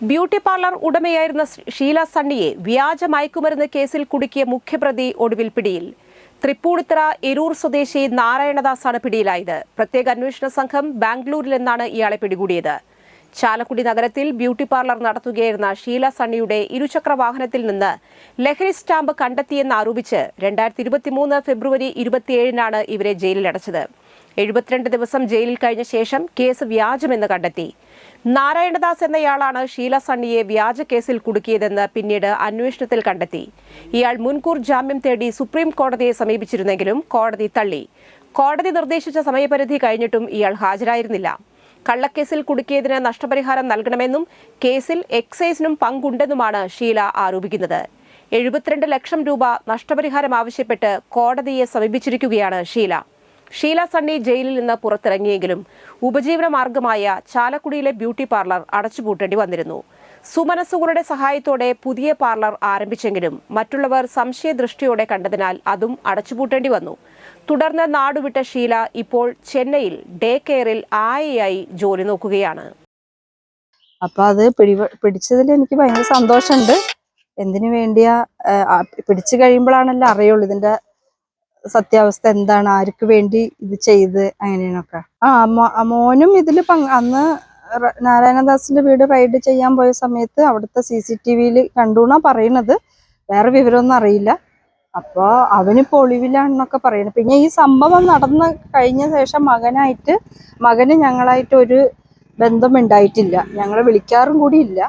Beauty parlour ഉടമയായിരുന്ന Sheela സണ്ണിയെ വ്യാജ മയക്കുമരുന്ന് കേസിൽ കുടുക്കിയ മുഖ്യപ്രതി ഒടുവിൽ പിടിയിൽ. തൃപ്പൂണിത്തറ എരൂർ സ്വദേശി നാരായണദാസാണ് പിടിയിലായത്. പ്രത്യേക അന്വേഷണ സംഘം ബാംഗ്ലൂരിൽ നിന്നാണ് ഇയാളെ പിടികൂടിയത്. ചാലക്കുടി നഗരത്തിൽ ബ്യൂട്ടി പാർലർ നടത്തുകയായിരുന്ന ഷീല സണ്ണിയുടെ ഇരുചക്ര വാഹനത്തിൽ നിന്ന് ലഹരി സ്റ്റാമ്പ് കണ്ടെത്തിയെന്ന് ആരോപിച്ച് 2023 ഫെബ്രുവരി 27-നാണ് ഇവരെ ജയിലിലടച്ചത്. 72 ദിവസം ജയിലിൽ കഴിഞ്ഞ ശേഷം കേസ് വ്യാജമെന്ന് കണ്ടെത്തി. നാരായണദാസ് എന്നയാളാണ് ഷീല സണ്ണിയെ വ്യാജ കേസിൽ കുടുക്കിയതെന്ന് പിന്നീട് അന്വേഷണത്തിൽ കണ്ടെത്തി. ഇയാൾ മുൻകൂർ ജാമ്യം തേടി സുപ്രീം കോടതിയെ സമീപിച്ചിരുന്നെങ്കിലും കോടതി തള്ളി. കോടതി നിർദ്ദേശിച്ച സമയപരിധി കഴിഞ്ഞിട്ടും ഇയാൾ ഹാജരായിരുന്നില്ല. കള്ളക്കേസിൽ കുടുക്കിയതിന് നഷ്ടപരിഹാരം നൽകണമെന്നും കേസിൽ എക്സൈസിനും പങ്കുണ്ടെന്നുമാണ് ഷീല ആരോപിക്കുന്നത്. 72 ലക്ഷം രൂപ നഷ്ടപരിഹാരം ആവശ്യപ്പെട്ട് കോടതിയെ സമീപിച്ചിരിക്കുകയാണ് ഷീല. ഷീല സണ്ണി ജയിലിൽ നിന്ന് പുറത്തിറങ്ങിയെങ്കിലും ഉപജീവന മാർഗമായ ചാലക്കുടിയിലെ ബ്യൂട്ടി പാർലർ അടച്ചുപൂട്ടേണ്ടി വന്നിരുന്നു. സുമനസ്സുകളുടെ സഹായത്തോടെ പുതിയ പാർലർ ആരംഭിച്ചെങ്കിലും മറ്റുള്ളവർ സംശയദൃഷ്ടിയോടെ കണ്ടതിനാൽ അതും അടച്ചുപൂട്ടേണ്ടി വന്നു. തുടർന്ന് നാടുവിട്ട ഷീല ഇപ്പോൾ ചെന്നൈയിൽ ഡേ കെയറിൽ ആയയായി ജോലി നോക്കുകയാണ്. അപ്പൊ അത് പിടിച്ചതിൽ എനിക്ക് ഭയങ്കര സന്തോഷമുണ്ട്. എന്തിനു വേണ്ടിയാ പിടിച്ചു കഴിയുമ്പോഴാണല്ലോ അറിയുള്ളൂ ഇതിന്റെ സത്യാവസ്ഥ എന്താണ്, ആർക്ക് വേണ്ടി ഇത് ചെയ്ത് അങ്ങനെയൊക്കെ. മോനും ഇതില് അന്ന് നാരായണദാസിന്റെ വീട് റൈഡ് ചെയ്യാൻ പോയ സമയത്ത് അവിടുത്തെ CCTV-യിൽ കണ്ടുന്നാ പറയുന്നത്. വേറെ വിവരമൊന്നും അറിയില്ല. അപ്പൊ അവനിപ്പോ ഒളിവിലാണെന്നൊക്കെ പറയുന്നത്. പിന്നെ ഈ സംഭവം നടന്നു കഴിഞ്ഞ ശേഷം മകന് ഞങ്ങളായിട്ട് ഒരു ബന്ധം ഉണ്ടായിട്ടില്ല. ഞങ്ങളെ വിളിക്കാറും കൂടി ഇല്ല.